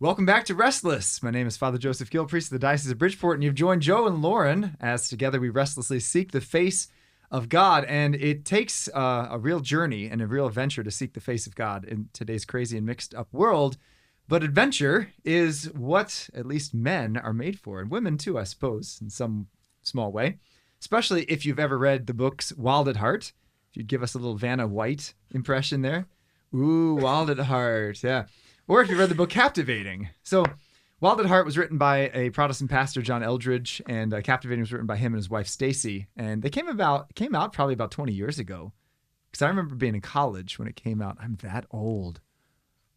Welcome back to Restless. My name is Father Joseph Gill, priest of the Diocese of Bridgeport, and you've joined Joe and Lauren as together we restlessly seek the face of God. And it takes a real journey and a real adventure to seek the face of God in today's crazy and mixed up world. But adventure is what at least men are made for, and women too, I suppose, in some small way. Especially if you've ever read the books Wild at Heart. If you'd give us a little Vanna White impression there. Ooh, Wild at Heart, yeah. Or if you read the book Captivating. So Wild at Heart was written by a Protestant pastor, John Eldredge, and Captivating was written by him and his wife, Stacy. And they came out probably about 20 years ago. Because I remember being in college when it came out. I'm that old.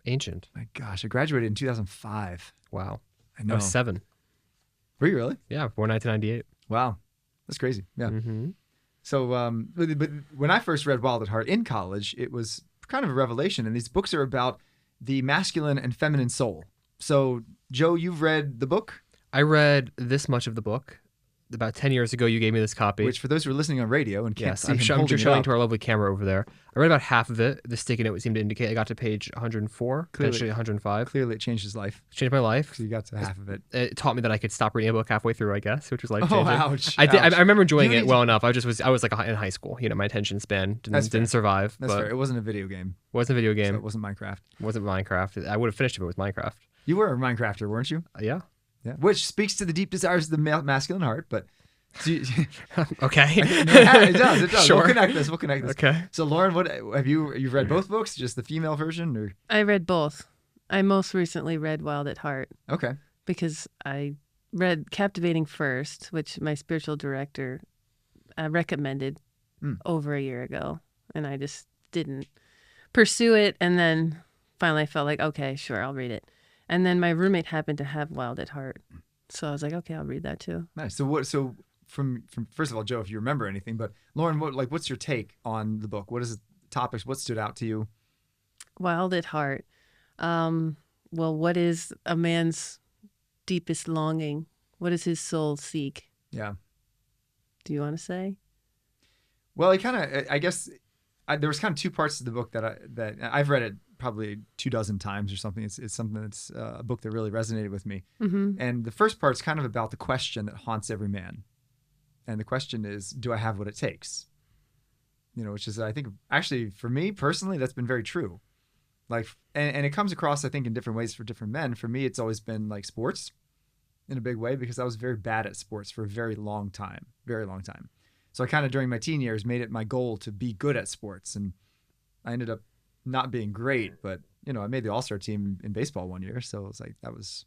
Ancient. My gosh, I graduated in 2005. Wow. I know. I was 7. Were you really? Yeah, born 1998. Wow. That's crazy. Yeah. Mm-hmm. So but when I first read Wild at Heart in college, it was kind of a revelation. And these books are about the masculine and feminine soul. So, Joe, you've read the book? I read this much of the book. About 10 years ago, you gave me this copy. Which, for those who are listening on radio and can't see I'm him holding showing it to our lovely camera over there. I read about half of it. The sticky note would seem to indicate I got to page 104, potentially 105. Clearly, it changed his life. Changed my life. So you got to half of it. It taught me that I could stop reading a book halfway through, I guess, which was life-changing. Oh, ouch. I remember enjoying You it need well enough. I was like in high school. You know, my attention span didn't survive. That's but fair. It wasn't a video game. Wasn't a video game. So it wasn't Minecraft. Wasn't Minecraft. I would have finished if it was Minecraft. You were a Minecrafter, weren't you? Yeah. Yeah. Which speaks to the deep desires of the masculine heart, but... Okay. It does. Sure. We'll connect this. Okay. So, Lauren, what have you've read both books? Just the female version, or? I read both. I most recently read Wild at Heart. Okay. Because I read Captivating first, which my spiritual director recommended over a year ago, and I just didn't pursue it. And then finally, I felt like, okay, sure, I'll read it. And then my roommate happened to have Wild at Heart, so I was like, okay, I'll read that too. Nice. So from first of all, Joe, if you remember anything, but Lauren, what's your take on the book? What is the topics? What stood out to you? Wild at Heart. Well, what is a man's deepest longing? What does his soul seek? Yeah. Do you want to say? Well, I guess there was kind of two parts to the book that I've read it probably 24 times or something. It's something that's a book that really resonated with me. Mm-hmm. And the first part's kind of about the question that haunts every man. And the question is, do I have what it takes? You know, which is, I think, actually, for me personally, that's been very true. Like, and it comes across, I think, in different ways for different men. For me, it's always been like sports in a big way, because I was very bad at sports for a very long time. So I kind of, during my teen years, made it my goal to be good at sports. And I ended up not being great, but, you know, I made the all-star team in baseball one year. So it was like, that was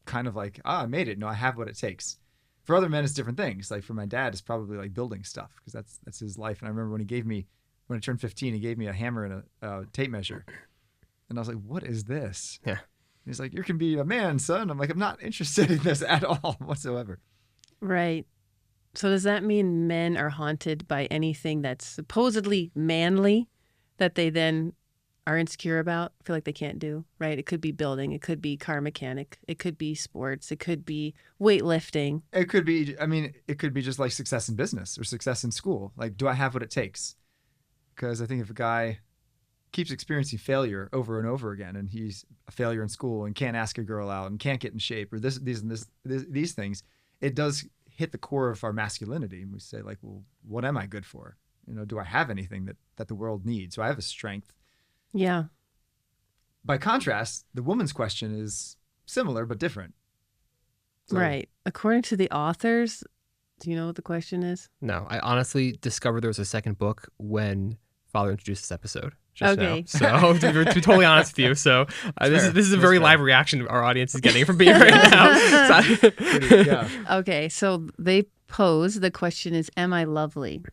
kind of like, I made it. No, I have what it takes. For other men, it's different things. Like for my dad, it's probably like building stuff, because that's his life. And I remember when I turned 15, he gave me a hammer and a tape measure. And I was like, what is this? Yeah. He's like, you can be a man, son. I'm like, I'm not interested in this at all whatsoever. Right. So does that mean men are haunted by anything that's supposedly manly that they then are insecure about, feel like they can't do, right? It could be building. It could be car mechanic. It could be sports. It could be weightlifting. It could be just like success in business or success in school. Like, do I have what it takes? Because I think if a guy keeps experiencing failure over and over again, and he's a failure in school and can't ask a girl out and can't get in shape or these things, it does hit the core of our masculinity. And we say, like, well, what am I good for? You know, do I have anything that the world needs? Do I have a strength? Yeah. By contrast, the woman's question is similar but different. So, right. According to the authors, do you know what the question is? No, I honestly discovered there was a second book when Father introduced this episode. Just Okay. Now. So to be totally honest with you, so this is a very fair. live reaction our audience is getting from being right now. So, yeah. Okay, so they pose, the question is, am I lovely?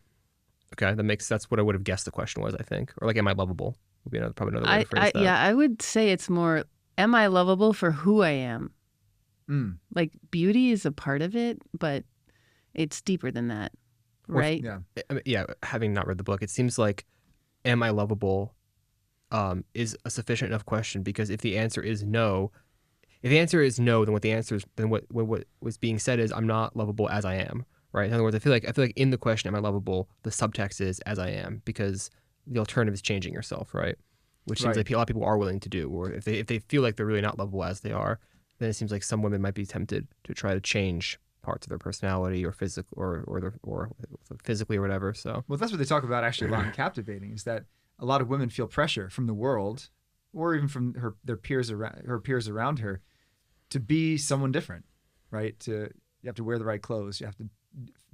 okay, that's what I would have guessed the question was, I think. Or like, am I lovable? Would be probably another way to phrase that. Yeah, I would say it's more, am I lovable for who I am? Like, beauty is a part of it, but it's deeper than that, right? Yeah. Having not read the book, it seems like, am I lovable is a sufficient enough question, because if the answer is no, then what was being said is, I'm not lovable as I am, right? In other words, I feel like in the question, am I lovable, the subtext is as I am, because the alternative is changing yourself, right? which seems like a lot of people are willing to do. Or if they feel like they're really not lovable as they are, then it seems like some women might be tempted to try to change parts of their personality or physical or physically or whatever. So well, that's what they talk about actually a lot in Captivating, is that a lot of women feel pressure from the world or even from her peers around her to be someone different, right? You have to wear the right clothes, you have to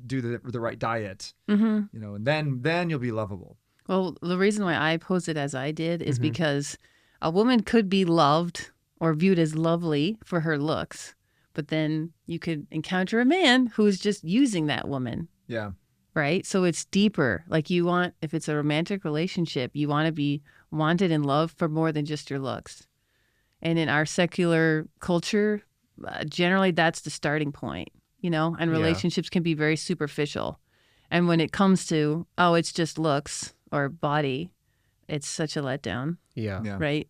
do the right diet, Mm-hmm. and then you'll be lovable. Well, the reason why I posed it as I did is because a woman could be loved or viewed as lovely for her looks, but then you could encounter a man who's just using that woman. Yeah. Right? So it's deeper. Like if it's a romantic relationship, you want to be wanted and loved for more than just your looks. And in our secular culture, generally that's the starting point, and relationships can be very superficial. And when it comes to, it's just looks or body, it's such a letdown. yeah. Right?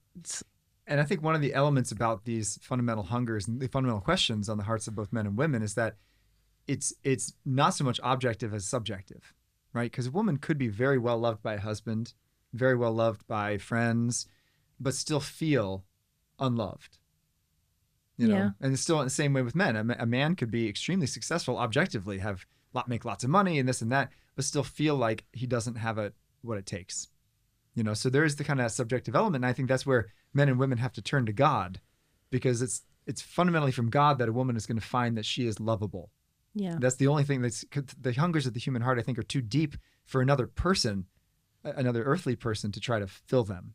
And I think one of the elements about these fundamental hungers and the fundamental questions on the hearts of both men and women is that it's not so much objective as subjective, right? Because a woman could be very well loved by a husband, very well loved by friends, but still feel unloved. Yeah. And it's still in the same way with men. A man could be extremely successful objectively, make lots of money and this and that, but still feel like he doesn't have what it takes. So there is the kind of subjective element. And I think that's where men and women have to turn to God, because it's fundamentally from God that a woman is going to find that she is lovable. Yeah. That's the only thing the hungers of the human heart, I think, are too deep for another person, another earthly person, to try to fill them.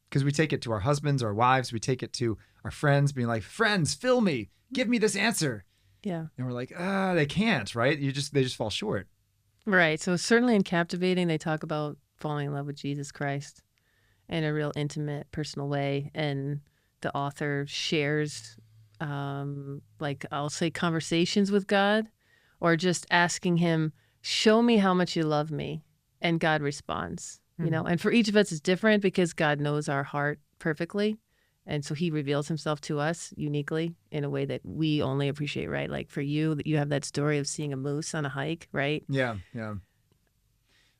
Because we take it to our husbands, our wives, we take it to our friends, being like, friends, fill me, give me this answer. Yeah. And we're like, they can't, right? They just fall short. Right. So certainly in Captivating, they talk about falling in love with Jesus Christ in a real intimate, personal way. And the author shares, I'll say conversations with God, or just asking him, show me how much you love me. And God responds, and for each of us it's different because God knows our heart perfectly. And so he reveals himself to us uniquely in a way that we only appreciate, right? Like for you, that you have that story of seeing a moose on a hike, right? Yeah, yeah.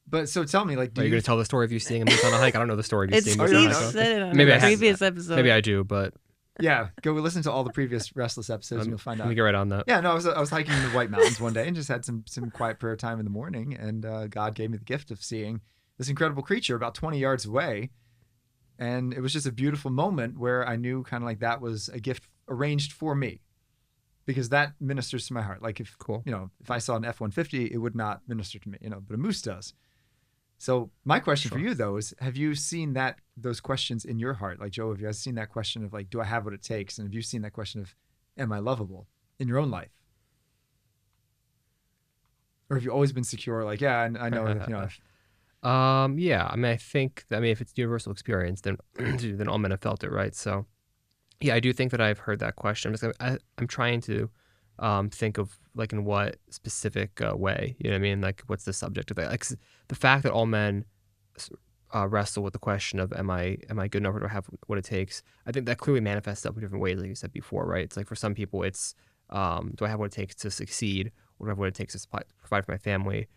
But so tell me, are you going to tell the story of you seeing a moose on a hike? I don't know the story of you seeing a moose on a hike. Said it on Maybe a I previous episode. Maybe I do, but yeah, go listen to all the previous Restless episodes and you'll find out. Let me get right on that. Yeah, no, I was hiking in the White Mountains one day and just had some quiet prayer time in the morning, and God gave me the gift of seeing this incredible creature about 20 yards away, and it was just a beautiful moment where I knew kind of like that was a gift arranged for me, because that ministers to my heart. Like if I saw an F-150, it would not minister to me, but a moose does. So my question for you though is, have you seen those questions in your heart? Like Joe, have you guys seen that question of like, do I have what it takes? And have you seen that question of, am I lovable in your own life? Or have you always been secure? Like, yeah, I know, yeah. I mean, I think if it's universal experience, then then all men have felt it, right? So, yeah, I do think that I've heard that question. I'm trying to think of like in what specific way, you know what I mean? Like, what's the subject of that? Like the fact that all men wrestle with the question of am I good enough, or do I have what it takes? I think that clearly manifests up in different ways, like you said before, right? It's like for some people, it's do I have what it takes to succeed, or do I have what it takes to provide for my family?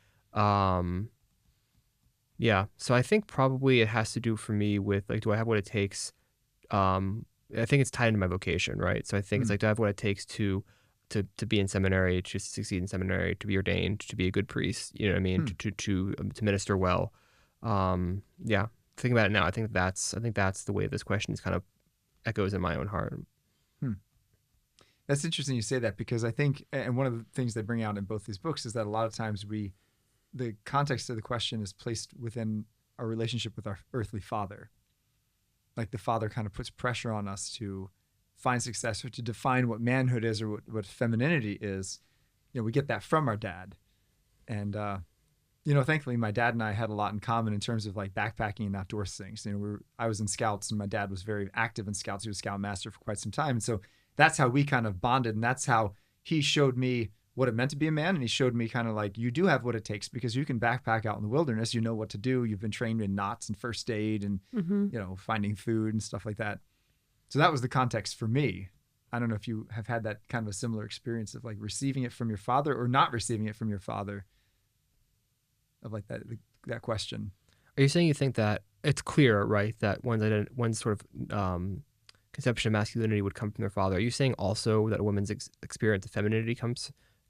Yeah, so I think probably it has to do for me with like, do I have what it takes? I think it's tied into my vocation, right? So I think it's like, do I have what it takes to be in seminary, to succeed in seminary, to be ordained, to be a good priest, you know what I mean, to minister well. Yeah, thinking about it now, I think that's the way this question is kind of echoes in my own heart. That's interesting you say that, because I think, and one of the things they bring out in both these books is that a lot of times the context of the question is placed within our relationship with our earthly father. Like the father kind of puts pressure on us to find success or to define what manhood is or what femininity is. We get that from our dad. And, thankfully my dad and I had a lot in common in terms of like backpacking and outdoors things. I was in Scouts and my dad was very active in Scouts. He was Scoutmaster for quite some time. And so that's how we kind of bonded. And that's how he showed me what it meant to be a man. And he showed me kind of like, you do have what it takes, because you can backpack out in the wilderness. You know what to do. You've been trained in knots and first aid and, finding food and stuff like that. So that was the context for me. I don't know if you have had that kind of a similar experience of like receiving it from your father or not receiving it from your father, of like that question. Are you saying you think that it's clear, right, that one's sort of conception of masculinity would come from their father? Are you saying also that a woman's experience of femininity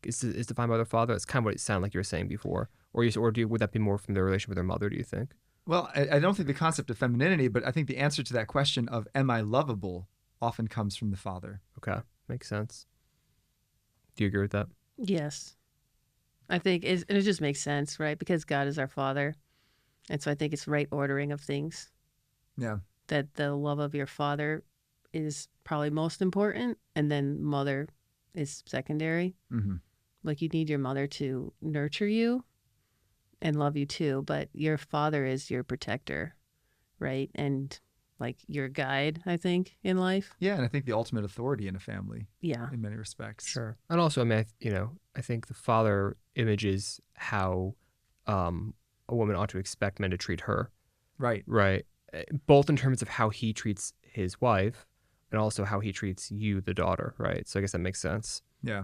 is defined by their father? That's kind of what it sounded like you were saying before. Would that be more from their relation with their mother, do you think? Well, I don't think the concept of femininity, but I think the answer to that question of am I lovable often comes from the father. Okay, makes sense. Do you agree with that? Yes. I think and it just makes sense, right? Because God is our father. And so I think it's right ordering of things. Yeah. That the love of your father is probably most important, and then mother is secondary. Mm-hmm. Like you need your mother to nurture you and love you too, but your father is your protector, right? And like your guide, I think, in life. Yeah, and I think the ultimate authority in a family. Yeah. In many respects. Sure. And also, I mean, I think the father image is how a woman ought to expect men to treat her. Right. Right. Both in terms of how he treats his wife and also how he treats you, the daughter, right? So I guess that makes sense. Yeah.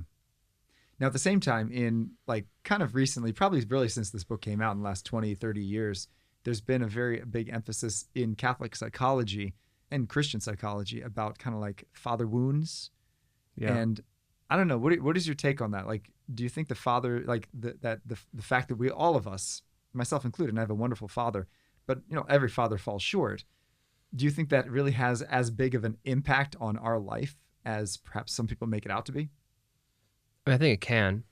Now, at the same time, in like kind of recently, probably really since this book came out in the last 20, 30 years, there's been a very big emphasis in Catholic psychology and Christian psychology about kind of like father wounds. Yeah. And I don't know, what is your take on that? Like, do you think the father, like the fact that we, all of us, myself included, and I have a wonderful father, but every father falls short. Do you think that really has as big of an impact on our life as perhaps some people make it out to be? I mean, I think it can.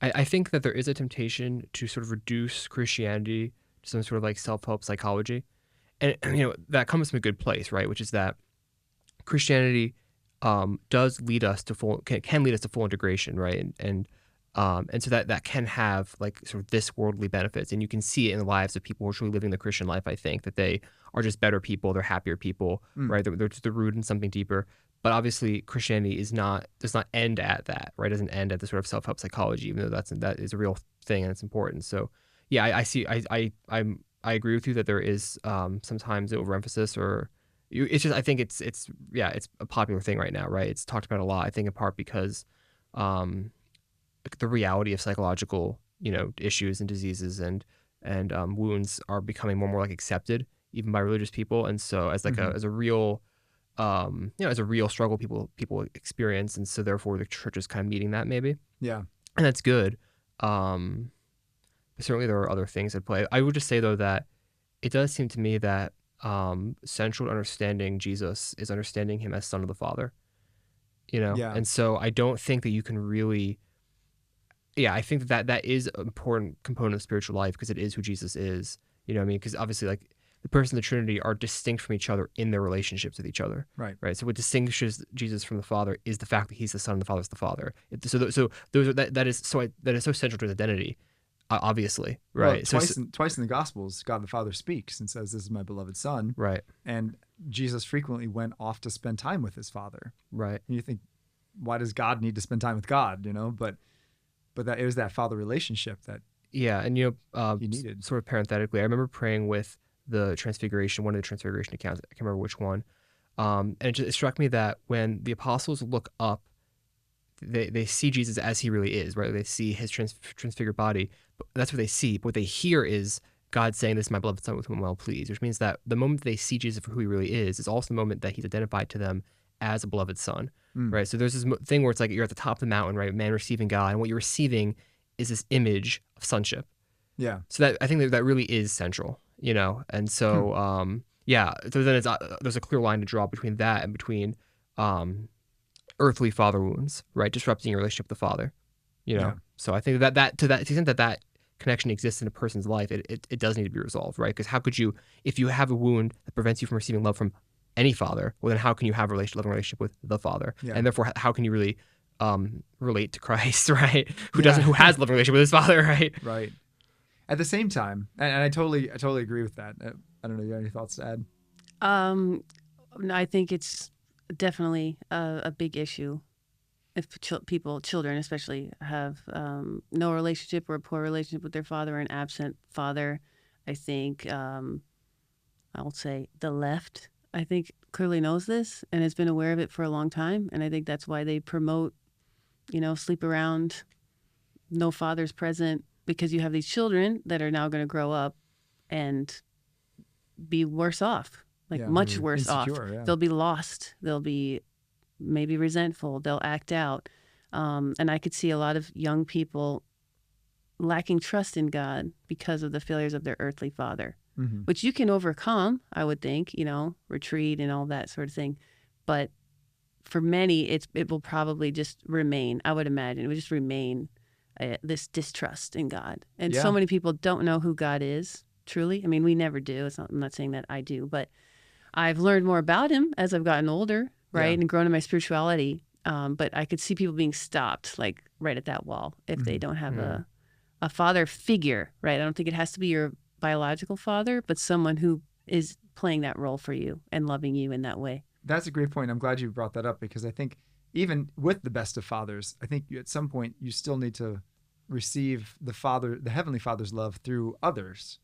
I think that there is a temptation to sort of reduce Christianity to some sort of like self-help psychology. And, that comes from a good place, right? Which is that Christianity does lead us to can lead us to full integration, right? And so that can have like sort of this worldly benefits, and you can see it in the lives of people who are truly living the Christian life. I think that they are just better people, they're happier people, right? They're rooted in something deeper. But obviously, Christianity does not end at that, right? It doesn't end at the sort of self-help psychology, even though that is a real thing and it's important. So, yeah, I agree with you that there is sometimes overemphasis, or it's just I think it's a popular thing right now, right? It's talked about a lot. I think in part because the reality of psychological issues and diseases and wounds are becoming more and more like accepted even by religious people, and so as like as a real as a real struggle people experience, and so therefore the church is kind of meeting that maybe. Yeah. And that's good. But certainly there are other things at play. I would just say though that it does seem to me that central to understanding Jesus is understanding him as Son of the Father. Yeah. And so I don't think that you can really. Yeah, I think that is an important component of spiritual life because it is who Jesus is. You know what I mean? Because obviously, like, the person of the Trinity are distinct from each other in their relationships with each other. Right. Right. So what distinguishes Jesus from the Father is the fact that he's the Son and the Father is the Father. That is so central to his identity, obviously. Right. Well, twice in the Gospels, God the Father speaks and says, "This is my beloved Son." Right. And Jesus frequently went off to spend time with his Father. Right. And you think, why does God need to spend time with God? But that it was that father relationship that he needed. Sort of parenthetically, I remember praying with the Transfiguration, one of the Transfiguration accounts. I can't remember which one. And it struck me that when the apostles look up, they see Jesus as he really is, right? They see his transfigured body. But that's what they see. But what they hear is God saying, "This is my beloved Son with whom I'm well pleased," which means that the moment they see Jesus for who he really is also the moment that he's identified to them as a beloved Son. Right. So there's this thing where it's like you're at the top of the mountain, right? Man receiving God. And what you're receiving is this image of sonship. Yeah. So that I think that really is central, And so, So then there's a clear line to draw between that and between earthly father wounds, right? Disrupting your relationship with the Father, Yeah. So I think that to the extent that connection exists in a person's life, it does need to be resolved, right? Because how could you, if you have a wound that prevents you from receiving love from any father, well then how can you have a loving relationship with the Father? Yeah. And therefore how can you really relate to Christ, right? Who has a loving relationship with his Father, right? Right. At the same time, and I totally agree with that. I don't know, you have any thoughts to add? I think it's definitely a big issue if children especially, have no relationship or a poor relationship with their father, or an absent father. I think I'll say the left, I think, clearly knows this and has been aware of it for a long time. And I think that's why they promote, sleep around, no father's present, because you have these children that are now going to grow up and be worse off, like Yeah. much worse off. Insecure, yeah. They'll be lost. They'll be maybe resentful. They'll act out. And I could see a lot of young people lacking trust in God because of the failures of their earthly father, which you can overcome, I would think, retreat and all that sort of thing. But for many, it will probably just remain, I would imagine, it would just remain this distrust in God. And so many people don't know who God is, truly. I mean, we never do. I'm not saying that I do, but I've learned more about him as I've gotten older, right, and grown in my spirituality. But I could see people being stopped, like, right at that wall if they don't have a father figure, right? I don't think it has to be your biological father, but someone who is playing that role for you and loving you in that way. That's a great point. I'm glad you brought that up, because I think even with the best of fathers, I think at some point you still need to receive the Heavenly Father's love through others,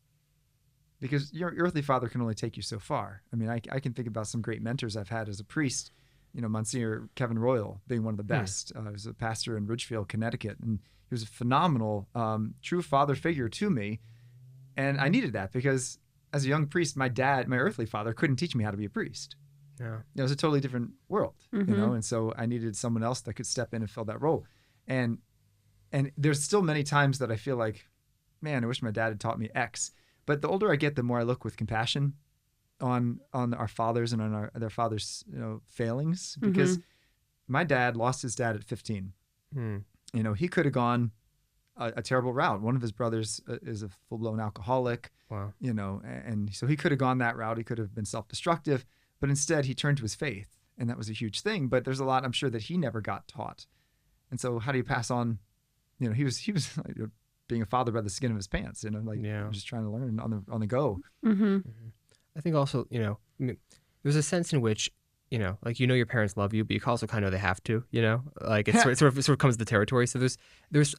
because your earthly father can only take you so far. I mean, I can think about some great mentors I've had as a priest. Monsignor Kevin Royal being one of the best. He was a pastor in Ridgefield, Connecticut, and he was a phenomenal, true father figure to me. And I needed that because as a young priest, my earthly father, couldn't teach me how to be a priest. Yeah. It was a totally different world, and so I needed someone else that could step in and fill that role. And there's still many times that I feel like, man, I wish my dad had taught me X. But the older I get, the more I look with compassion on our fathers and on their fathers' failings, because my dad lost his dad at 15. He could have gone a terrible route. One of his brothers is a full-blown alcoholic. Wow. And so he could have gone that route. He could have been self-destructive, but instead he turned to his faith, and that was a huge thing. But there's a lot, I'm sure, that he never got taught. And so how do you pass on? He was like, being a father by the skin of his pants. Just trying to learn on the go. I think also, there's a sense in which, your parents love you, but you also kind of know they have to, like it sort of comes to the territory. So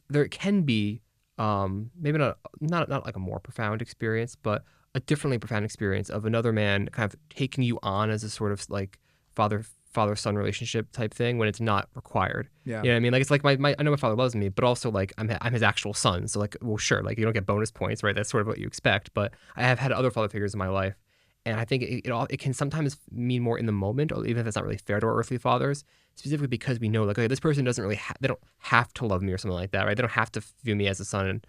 there can be, maybe not like a more profound experience, but a differently profound experience of another man kind of taking you on as a sort of like father-son relationship type thing when it's not required. Yeah. You know what I mean? Like, it's like I know my father loves me, but also like I'm his actual son. So like, well, sure, like you don't get bonus points, right? That's sort of what you expect. But I have had other father figures in my life. And I think it can sometimes mean more in the moment, or even if it's not really fair to our earthly fathers, specifically because we know, like, okay, this person doesn't really, they don't have to love me or something like that, right? They don't have to view me as a son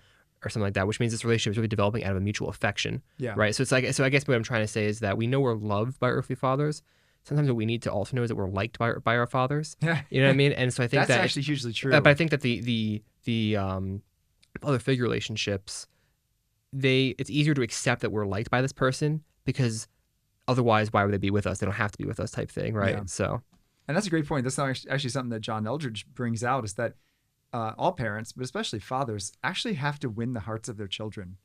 or something like that, which means this relationship is really developing out of a mutual affection, right? So it's like, so I guess what I'm trying to say is that we know we're loved by our earthly fathers. Sometimes what we need to also know is that we're liked by our fathers. Yeah. You know what I mean? And so I think that's actually hugely true. But I think that the father figure relationships, it's easier to accept that we're liked by this person, because otherwise, why would they be with us? They don't have to be with us, type thing, right? Yeah. So, and that's a great point. That's not actually something that John Eldredge brings out, is that all parents, but especially fathers, actually have to win the hearts of their children,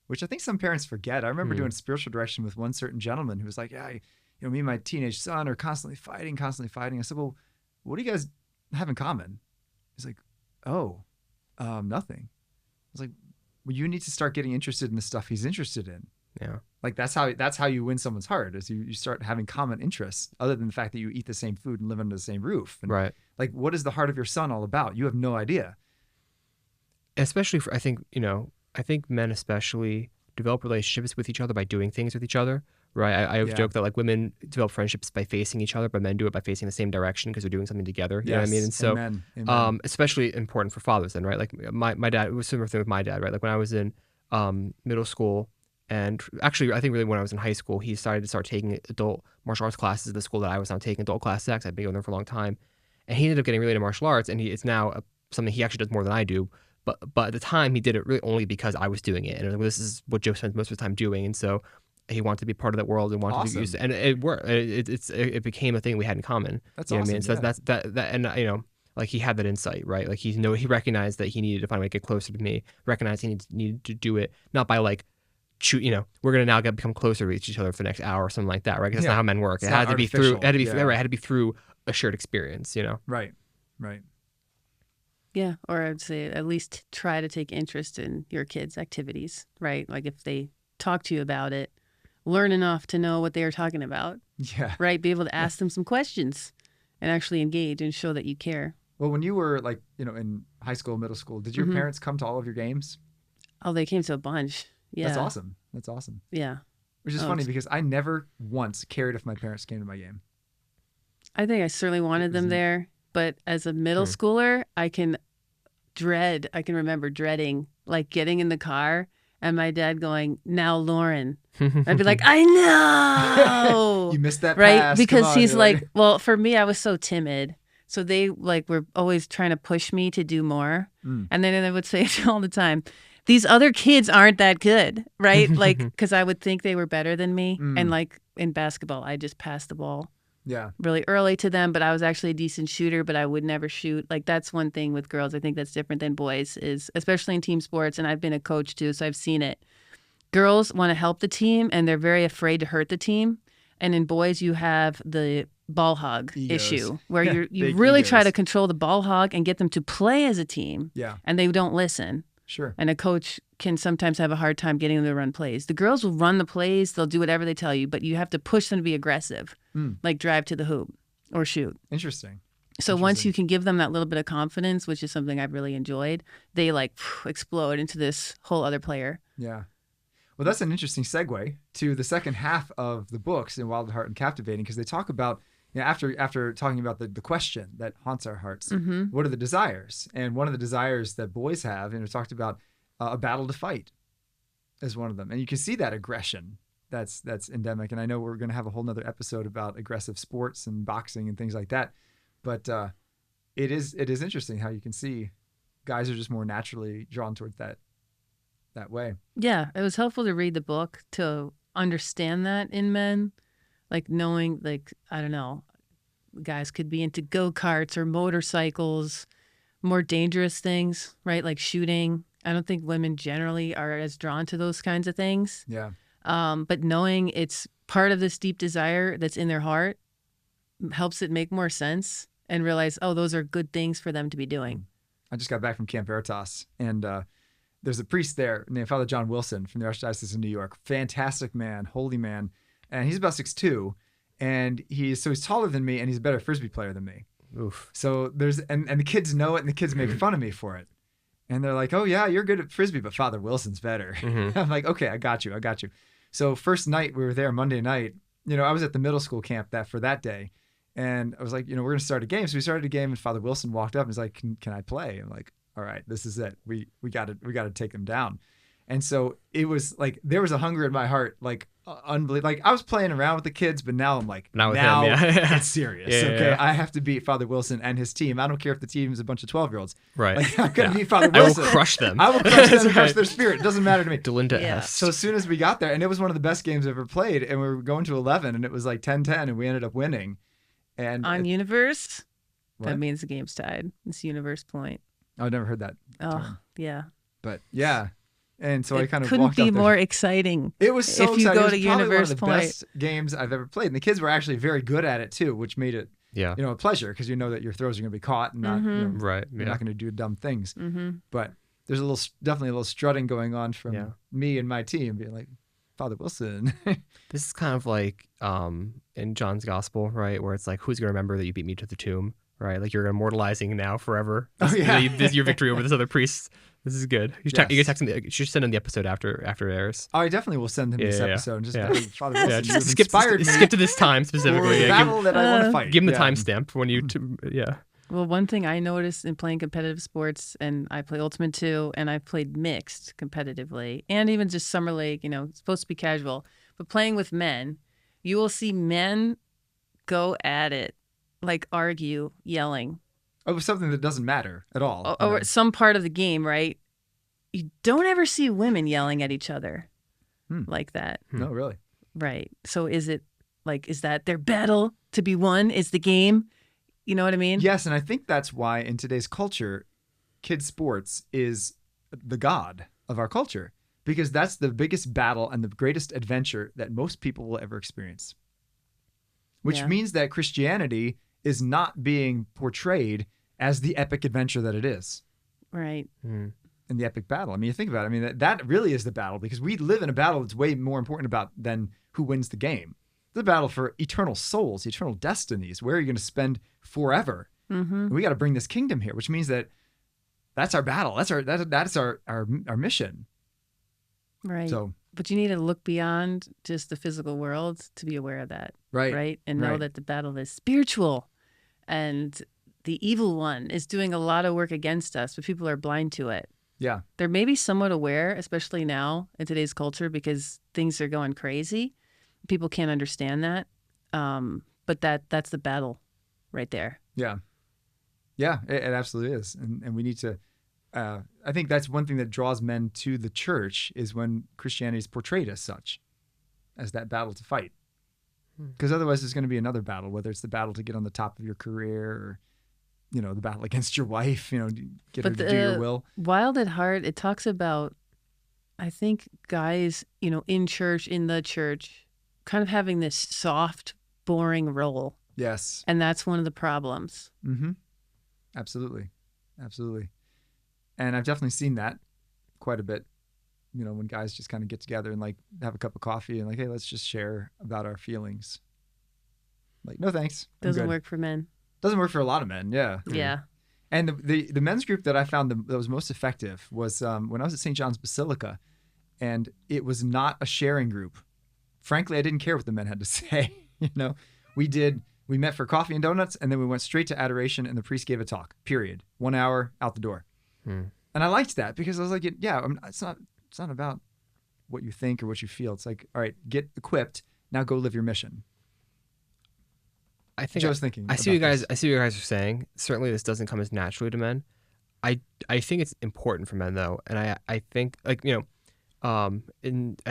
which I think some parents forget. I remember doing spiritual direction with one certain gentleman who was like, yeah, me and my teenage son are constantly fighting. I said, well, what do you guys have in common? He's like, nothing. I was like, well, you need to start getting interested in the stuff he's interested in. Yeah. Like that's how you win someone's heart, is you start having common interests, other than the fact that you eat the same food and live under the same roof. And right. Like, what is the heart of your son all about? You have no idea. Especially I think men especially develop relationships with each other by doing things with each other. Right. I always joke that like women develop friendships by facing each other, but men do it by facing the same direction because they're doing something together. You know what I mean? And so, Amen. Especially important for fathers then, right? Like my dad, it was a similar thing with my dad, right? Like when I was in middle school, and actually I think really when I was in high school, he started taking adult martial arts classes at the school that I was now taking adult classes at. I'd been going there for a long time. And he ended up getting really into martial arts, and it's now something he actually does more than I do. But at the time, he did it really only because I was doing it. And this is what Joe spends most of his time doing. And so he wanted to be part of that world and wanted to use it, and it worked. It became a thing we had in common. That's awesome. What I mean? So that, and like he had that insight, right? Like he recognized that he needed to find a way to get closer to me. Recognized he needed to do it not by like, we're gonna now become closer to each other for the next hour or something like that, right? That's not how men work. It had to be through. It had to be through a shared experience, Right. Yeah, or I'd say at least try to take interest in your kids' activities, right? Like if they talk to you about it, learn enough to know what they are talking about. Yeah. Right? Be able to ask them some questions and actually engage and show that you care. Well, when you were like, in high school, middle school, did your parents come to all of your games? Oh, they came to a bunch. Yeah. That's awesome. Yeah. Which is funny because I never once cared if my parents came to my game. I think I certainly wanted them there, but as a middle schooler, I can remember dreading, like getting in the car and my dad going, "Now, Lauren." I'd be like, "I know." You missed that right? pass. Because Come on, he's you're like, well, for me, I was so timid. So they like were always trying to push me to do more. And then they would say all the time, "These other kids aren't that good," right? Like, because I would think they were better than me. And like in basketball, I just passed the ball really early to them, but I was actually a decent shooter, but I would never shoot. Like, that's one thing with girls I think that's different than boys, is especially in team sports, and I've been a coach too, so I've seen it. Girls want to help the team, and they're very afraid to hurt the team. And in boys, you have the ball hog issue, where you really try to control the ball hog and get them to play as a team, and they don't listen. Sure. And a coach can sometimes have a hard time getting them to run plays. The girls will run the plays. They'll do whatever they tell you, but you have to push them to be aggressive, like drive to the hoop or shoot. Interesting. So once you can give them that little bit of confidence, which is something I've really enjoyed, they like explode into this whole other player. Yeah. Well, that's an interesting segue to the second half of the books in Wild at Heart and Captivating, because they talk about, after talking about the question that haunts our hearts, what are the desires? And one of the desires that boys have, and we talked about a battle to fight as one of them. And you can see that aggression that's endemic. And I know we're going to have a whole nother episode about aggressive sports and boxing and things like that. But it is interesting how you can see guys are just more naturally drawn towards that way. Yeah, it was helpful to read the book to understand that in men, like knowing, like, I don't know, guys could be into go-karts or motorcycles, more dangerous things, right? Like shooting. I don't think women generally are as drawn to those kinds of things. Yeah. But knowing it's part of this deep desire that's in their heart helps it make more sense and realize, oh, those are good things for them to be doing. I just got back from Camp Veritas, and there's a priest there named Father John Wilson from the Archdiocese of New York. Fantastic man, holy man. And he's about 6'2", and he's taller than me, and he's a better Frisbee player than me. Oof. So and the kids know it, and the kids make fun of me for it. And they're like, "Oh yeah, you're good at Frisbee, but Father Wilson's better." I'm like, "Okay, I got you. So first night we were there, Monday night, I was at the middle school camp for that day. And I was like, we're going to start a game. So we started a game, and Father Wilson walked up and was like, can I play? I'm like, all right, this is it. We got to take them down. And so it was like, there was a hunger in my heart, like unbelievable. Like, I was playing around with the kids, but now I'm like, now it's serious. Okay. I have to beat Father Wilson and his team. I don't care if the team is a bunch of 12-year-olds. Right. Like, I'm going to beat Father Wilson. I will crush them. I will crush them and crush their spirit. It doesn't matter to me. Delinda S. So as soon as we got there, and it was one of the best games I've ever played, and we were going to 11, and it was like 10-10, and we ended up winning. And on universe, what? that means the game's tied. It's universe point. Oh, I've never heard that. Oh, yeah. But yeah. And so I kind of couldn't walked be up there. more exciting. It was so if you exciting. go It to was probably universe one of the point. best games I've ever played. And the kids were actually very good at it too, which made it a pleasure, because you know that your throws are going to be caught and not you're not going to do dumb things. But there's definitely a little strutting going on from me and my team, being like, Father Wilson. This is kind of like in John's Gospel, right, where it's like, who's going to remember that you beat me to the tomb, right? Like, you're immortalizing now forever. This is your victory over this other priest. This is good. You can text him. You should send him the episode after it airs. Oh, I definitely will send him this episode. And just hey, Father Wilson, just inspired me. Skip to this time specifically. For the battle that I want to fight. Give him the timestamp when you. Well, one thing I noticed in playing competitive sports, and I play Ultimate too, and I've played mixed competitively, and even just Summer League, it's supposed to be casual, but playing with men, you will see men go at it, like argue, yelling. Over something that doesn't matter at all. Or some part of the game, right? You don't ever see women yelling at each other like that. No, really? Right. So is that their battle to be won? Is the game? You know what I mean? Yes, and I think that's why in today's culture, kids' sports is the god of our culture, because that's the biggest battle and the greatest adventure that most people will ever experience. Which means that Christianity is not being portrayed as the epic adventure that it is. Right. And the epic battle. I mean, you think about it. I mean, that really is the battle, because we live in a battle that's way more important than who wins the game. The battle for eternal souls, eternal destinies. Where are you going to spend forever? And we got to bring this kingdom here, which means that's our battle. That's our mission. Right. So But you need to look beyond just the physical world to be aware of that. Right. And know that the battle is spiritual. And the evil one is doing a lot of work against us, but people are blind to it. Yeah. They're maybe somewhat aware, especially now in today's culture, because things are going crazy. People can't understand that. But that's the battle right there. Yeah. Yeah, it absolutely is. And we need to, I think that's one thing that draws men to the church is when Christianity is portrayed as such, as that battle to fight. Because otherwise there's going to be another battle, whether it's the battle to get on the top of your career or, the battle against your wife, get her to do your will. Wild at Heart, it talks about, I think, guys, in church, in the church, kind of having this soft, boring role. Yes. And that's one of the problems. Mm-hmm. Absolutely. And I've definitely seen that quite a bit, when guys just kind of get together and like have a cup of coffee and like, hey, let's just share about our feelings. Like, no, thanks. Doesn't work for men. Doesn't work for a lot of men. Yeah. Yeah. And the men's group that I found that was most effective was when I was at St. John's Basilica, and it was not a sharing group. Frankly, I didn't care what the men had to say. We met for coffee and donuts, and then we went straight to adoration, and the priest gave a talk, period. 1 hour, out the door. And I liked that because I was like, it's not about what you think or what you feel. It's like, all right, get equipped, now go live your mission. I think Joe's thinking. I see what you guys are saying. Certainly this doesn't come as naturally to men. I think it's important for men though. And I think at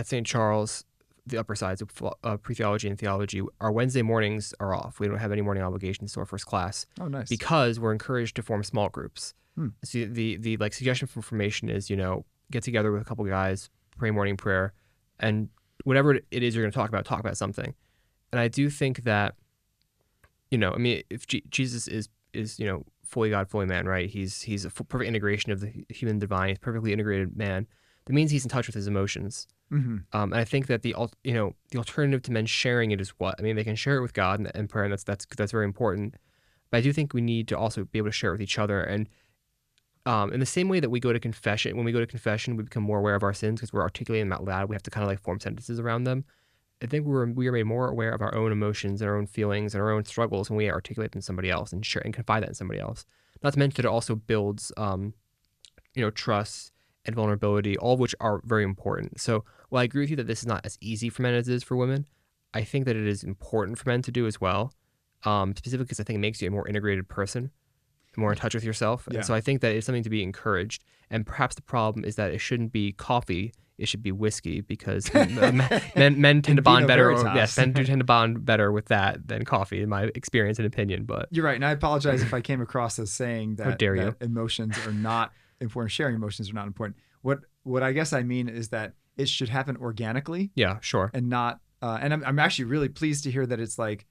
St. Charles, the upper sides of pre-theology and theology, our Wednesday mornings are off. We don't have any morning obligations to our first class. Oh, nice. Because we're encouraged to form small groups. So the suggestion for formation is, get together with a couple guys, pray morning prayer, and whatever it is you're going to talk about something. And I do think that, if Jesus is fully God, fully man, right? He's a perfect integration of the human divine. He's a perfectly integrated man. That means he's in touch with his emotions. Mm-hmm. And I think that the alternative to men sharing it is what? They can share it with God and prayer, and that's very important. But I do think we need to also be able to share it with each other. And in the same way that we go to confession, when we go to confession, we become more aware of our sins because we're articulating them out loud. We have to kind of like form sentences around them. I think we are made more aware of our own emotions and our own feelings and our own struggles when we articulate them to somebody else and share and confide that in somebody else. Not to mention that it also builds, trust and vulnerability, all of which are very important. So while I agree with you that this is not as easy for men as it is for women, I think that it is important for men to do as well, specifically because I think it makes you a more integrated person, more in touch with yourself. Yeah. And so I think that it's something to be encouraged. And perhaps the problem is that it shouldn't be coffee. It should be whiskey because men tend to bond better. Yes, men do tend to bond better with that than coffee, in my experience and opinion. But you're right, and I apologize if I came across as saying that, How dare you. that emotions are not important. Sharing emotions are not important. What I guess I mean is that it should happen organically. Yeah, sure. And not. And I'm actually really pleased to hear that it's like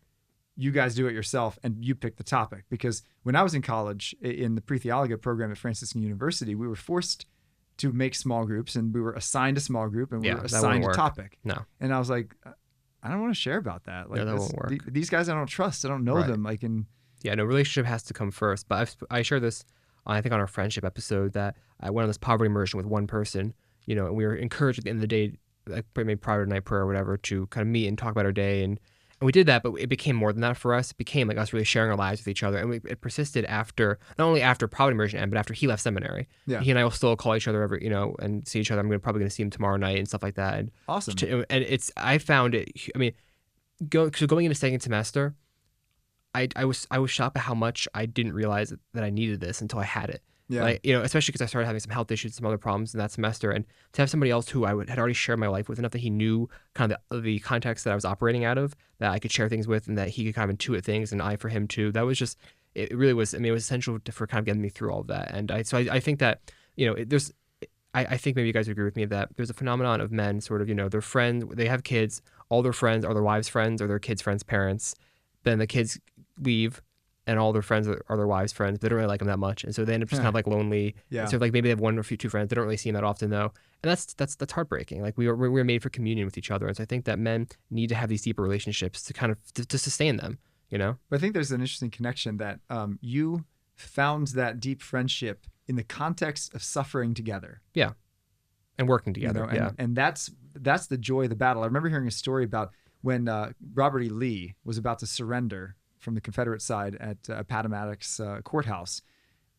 you guys do it yourself and you pick the topic, because when I was in college in the pre-theology program at Franciscan University, we were forced to make small groups, and we were assigned a small group, and we were assigned a topic. No. And I was like, I don't want to share about that. Like, that won't work. These guys I don't trust. I don't know them. Yeah, no, relationship has to come first. But I shared this, I think, on our friendship episode, that I went on this poverty immersion with one person, and we were encouraged at the end of the day, like maybe prior to night prayer or whatever, to kind of meet and talk about our day. And we did that, but it became more than that for us. It became like us really sharing our lives with each other. And it persisted after, not only after poverty immersion ended, but after he left seminary. Yeah. He and I will still call each other every, and see each other. I'm probably going to see him tomorrow night and stuff like that. And Awesome. I found it, going into second semester, I was shocked at how much I didn't realize that I needed this until I had it. Yeah. Like, especially because I started having some health issues, some other problems in that semester, and to have somebody else who I had already shared my life with enough that he knew kind of the context that I was operating out of, that I could share things with, and that he could kind of intuit things, and I for him too. That was just, it really was. It was essential for kind of getting me through all of that. And I think that I think maybe you guys would agree with me that there's a phenomenon of men sort of, their friends, they have kids, all their friends are their wives' friends or their kids' friends' parents. Then the kids leave, and all their friends are their wives' friends. They don't really like them that much, and so they end up just kind of like lonely. Yeah. So like maybe they have one or two friends. They don't really see them that often though, and that's heartbreaking. Like we're made for communion with each other, and so I think that men need to have these deeper relationships to kind of to sustain them. But I think there's an interesting connection that you found that deep friendship in the context of suffering together. Yeah. And working together, and that's the joy of the battle. I remember hearing a story about when Robert E. Lee was about to surrender from the Confederate side at Appomattox courthouse.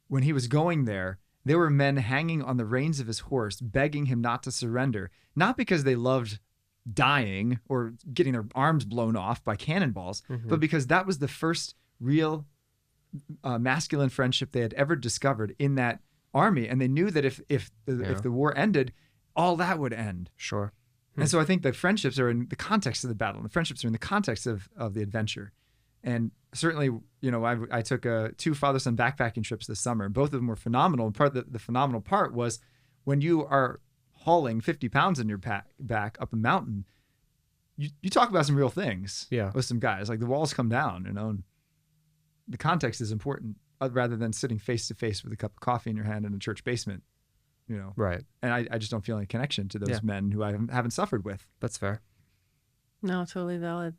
When he was going there were men hanging on the reins of his horse, begging him not to surrender, not because they loved dying or getting their arms blown off by cannonballs, but because that was the first real masculine friendship they had ever discovered in that army. And they knew that if the war ended, all that would end. Sure. And so I think the friendships are in the context of the battle, and the friendships are in the context of the adventure. And certainly, I took 2 father-son backpacking trips this summer. Both of them were phenomenal. And part of the phenomenal part was when you are hauling 50 pounds in your back up a mountain, you talk about some real things with some guys. Like the walls come down, and the context is important rather than sitting face to face with a cup of coffee in your hand in a church basement. Right. And I just don't feel any connection to those men who I haven't suffered with. That's fair. No, totally valid.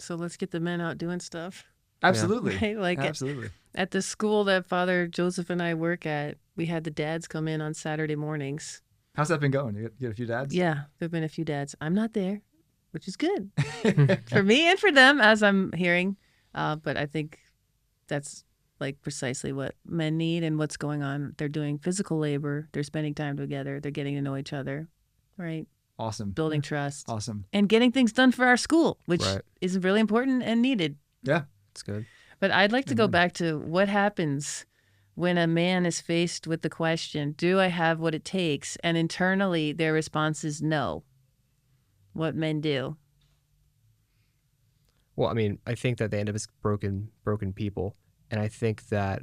So let's get the men out doing stuff. Absolutely. Right? Like absolutely. At the school that Father Joseph and I work at, we had the dads come in on Saturday mornings. How's that been going? You get a few dads? Yeah, there have been a few dads. I'm not there, which is good for me and for them, as I'm hearing. But I think that's like precisely what men need and what's going on. They're doing physical labor. They're spending time together. They're getting to know each other, right? Awesome. Building trust. Awesome. And getting things done for our school, which is really important and needed. Yeah. That's good. But I'd like to go back to what happens when a man is faced with the question, do I have what it takes? And internally their response is no. What men do. Well, I mean, I think that they end up as broken people. And I think that,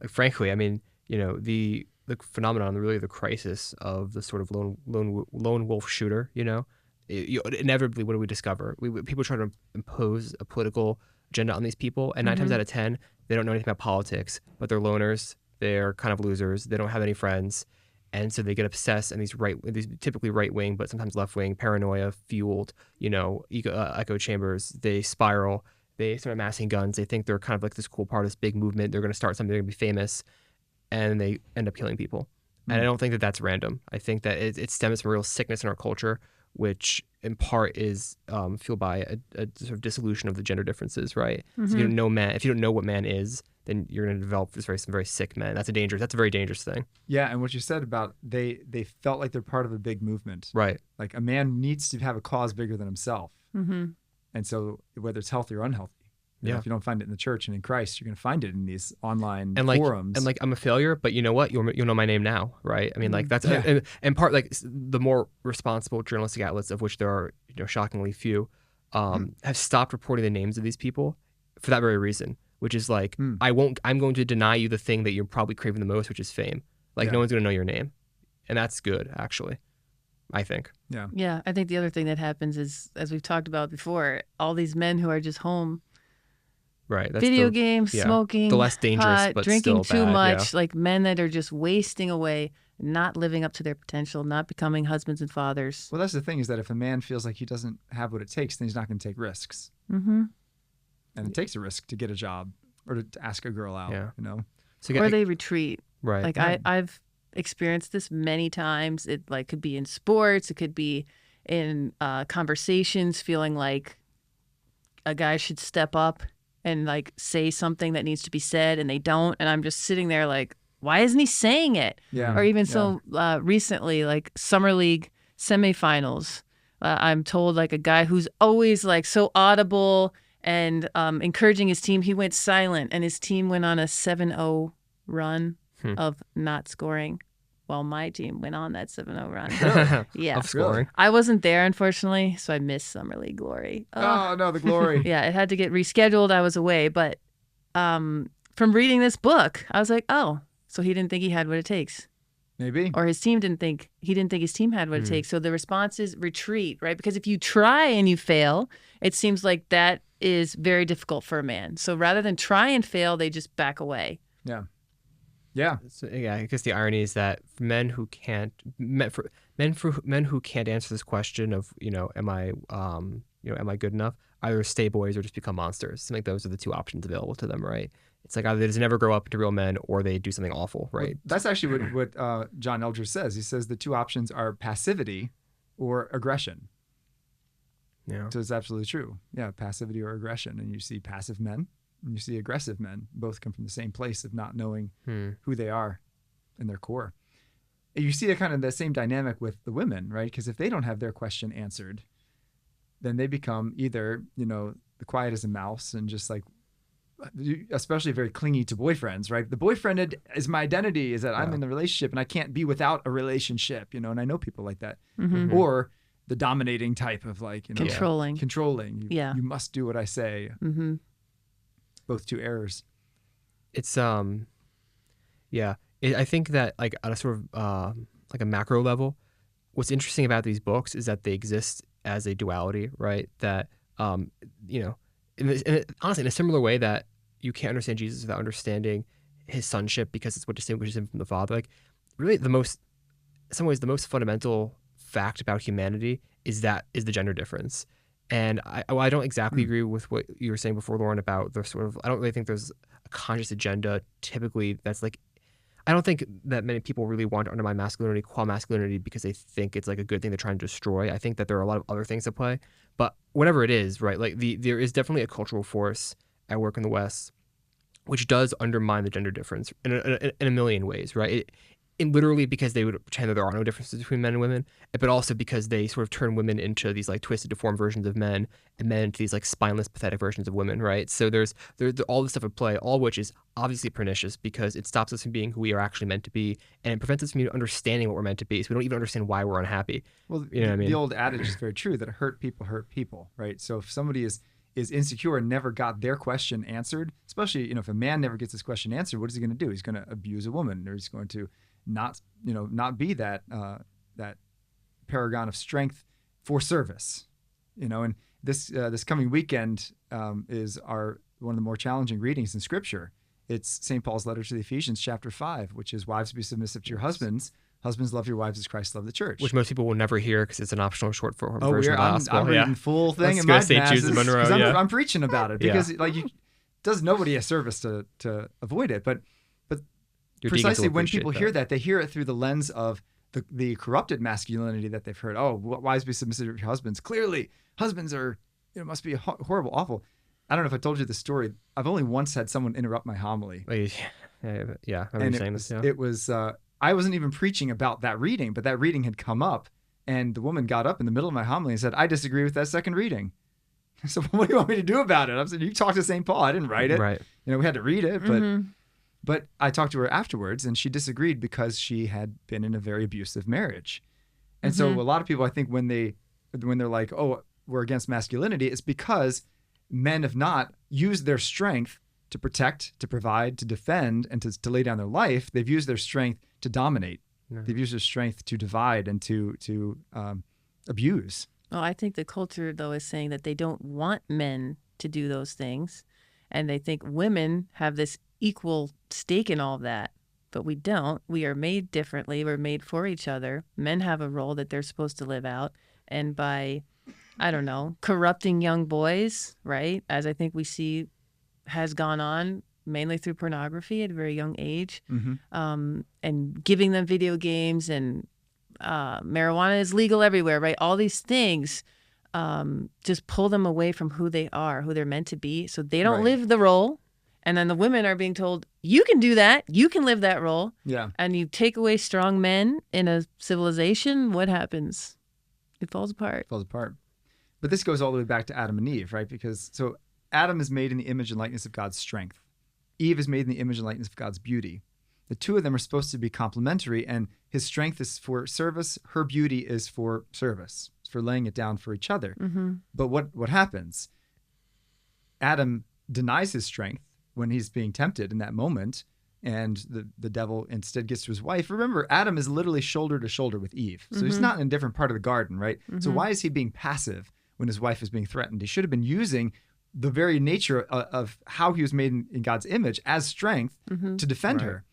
frankly, I mean, the phenomenon, really the crisis of the sort of lone wolf shooter, inevitably, what do we discover? People try to impose a political agenda on these people, and 9 times out of 10, they don't know anything about politics, but they're loners, they're kind of losers, they don't have any friends, and so they get obsessed in these typically right-wing, but sometimes left-wing, paranoia fueled, echo chambers. They spiral. They start amassing guns. They think they're kind of like this cool part of this big movement. They're going to start something. They're going to be famous, and they end up killing people. And I don't think that that's random. I think that it stems from a real sickness in our culture, which in part is fueled by a sort of dissolution of the gender differences, right? So if you don't know what man is, then you're going to develop some very sick men. That's a very dangerous thing. Yeah, and what you said about they felt like they're part of a big movement. Right. Like a man needs to have a cause bigger than himself. And so whether it's healthy or unhealthy, if you don't find it in the church and in Christ, you're going to find it in these online forums. And I'm a failure, but you know what? You'll know my name now, right? I mean, like that's and part like the more responsible journalistic outlets, of which there are shockingly few, have stopped reporting the names of these people for that very reason, which is like I'm going to deny you the thing that you're probably craving the most, which is fame. Like no one's going to know your name, and that's good actually. I think. Yeah. I think the other thing that happens is, as we've talked about before, all these men who are just home, right? That's video games, smoking, the less dangerous, pot, but drinking still too bad, much, like men that are just wasting away, not living up to their potential, not becoming husbands and fathers. Well, that's the thing, is that if a man feels like he doesn't have what it takes, then he's not going to take risks. And it takes a risk to get a job or to ask a girl out. So or they retreat. Right. Like I've experienced this many times. It could be in sports, it could be in conversations, feeling like a guy should step up and like say something that needs to be said, and they don't, and I'm just sitting there like, why isn't he saying it? Or even so recently, like Summer League semifinals, I'm told like a guy who's always like so audible and encouraging his team, he went silent, and his team went on a 7-0 run of not scoring, while my team went on that 7-0 run. Yeah. Of scoring. I wasn't there, unfortunately, so I missed Summer League glory. Oh, no, the glory. Yeah, it had to get rescheduled. I was away. But from reading this book, I was like, oh, so he didn't think he had what it takes. Maybe. Or his team didn't think his team had what it takes. So the response is retreat, right? Because if you try and you fail, it seems like that is very difficult for a man. So rather than try and fail, they just back away. Yeah. So, I guess the irony is that men who can't answer this question of am I good enough, either stay boys or just become monsters. I think those are the two options available to them, right? It's like either they just never grow up into real men or they do something awful, right? Well, that's actually what John Eldredge says. He says the two options are passivity or aggression. Yeah. So it's absolutely true. Yeah, passivity or aggression. And you see passive men and you see aggressive men. Both come from the same place of not knowing who they are in their core. And you see kind of the same dynamic with the women, right? Because if they don't have their question answered, then they become either, the quiet as a mouse and just like, especially very clingy to boyfriends, right? The boyfriend is my identity, is that I'm in the relationship and I can't be without a relationship, and I know people like that. Or the dominating type of like, controlling. You must do what I say. Both two errors. It's I think that like on a sort of like a macro level, what's interesting about these books is that they exist as a duality, right? That honestly, in a similar way that you can't understand Jesus without understanding his sonship because it's what distinguishes him from the Father. Like, really, in some ways, the most fundamental fact about humanity is the gender difference. And I don't exactly agree with what you were saying before, Lauren, about the sort of, I don't really think there's a conscious agenda typically that's like, I don't think that many people really want to undermine masculinity, qua masculinity, because they think it's like a good thing they're trying to destroy. I think that there are a lot of other things at play. But whatever it is, right, like there is definitely a cultural force at work in the West which does undermine the gender difference in a million ways, right? And literally because they would pretend that there are no differences between men and women, but also because they sort of turn women into these like twisted, deformed versions of men, and men into these like spineless, pathetic versions of women, right? So there's all this stuff at play, all which is obviously pernicious because it stops us from being who we are actually meant to be, and it prevents us from understanding what we're meant to be. So we don't even understand why we're unhappy. Well, what I mean? The old adage is very true that hurt people, right? So if somebody is insecure and never got their question answered, especially if a man never gets his question answered, what is he going to do? He's going to abuse a woman, or he's going to not be that paragon of strength for service, and this coming weekend is one of the more challenging readings in Scripture. It's St. Paul's letter to the Ephesians, chapter 5, which is, wives, be submissive to your husbands. Husbands, love your wives as Christ loved the church. Which most people will never hear because it's an optional short form version of the gospel. I'm reading full thing in my masses because I'm preaching about it because does nobody a service to avoid it, but Your precisely when people hear that, they hear it through the lens of the corrupted masculinity that they've heard. Oh, wives, be submissive to your husbands. Clearly, husbands are must be horrible, awful. I don't know if I told you the story. I've only once had someone interrupt my homily. Yeah, I remember saying this. Yeah. It was I wasn't even preaching about that reading, but that reading had come up, and the woman got up in the middle of my homily and said, "I disagree with that second reading." So what do you want me to do about it? I said, "You talked to St. Paul. I didn't write it. Right. We had to read it, But I talked to her afterwards, and she disagreed because she had been in a very abusive marriage. And so a lot of people, I think, when they're like, "Oh, we're against masculinity," it's because men have not used their strength to protect, to provide, to defend, and to lay down their life. They've used their strength to dominate. Yeah. They've used their strength to divide and to abuse. Well, I think the culture, though, is saying that they don't want men to do those things, and they think women have this equal stake in all of that, but we don't. We are made differently. We're made for each other. Men have a role that they're supposed to live out, and by, corrupting young boys, right, as I think we see has gone on mainly through pornography at a very young age, and giving them video games, and marijuana is legal everywhere, right? All these things just pull them away from who they are, who they're meant to be, so they don't live the role. And then the women are being told, you can do that. You can live that role. Yeah. And you take away strong men in a civilization, what happens? It falls apart. But this goes all the way back to Adam and Eve, right? Because so Adam is made in the image and likeness of God's strength. Eve is made in the image and likeness of God's beauty. The two of them are supposed to be complementary, and his strength is for service. Her beauty is for service. It's for laying it down for each other. But what happens? Adam denies his strength when he's being tempted in that moment, and the devil instead gets to his wife. Remember, Adam is literally shoulder to shoulder with Eve. So he's not in a different part of the garden, right? So why is he being passive when his wife is being threatened? He should have been using the very nature of how he was made in God's image as strength to defend her.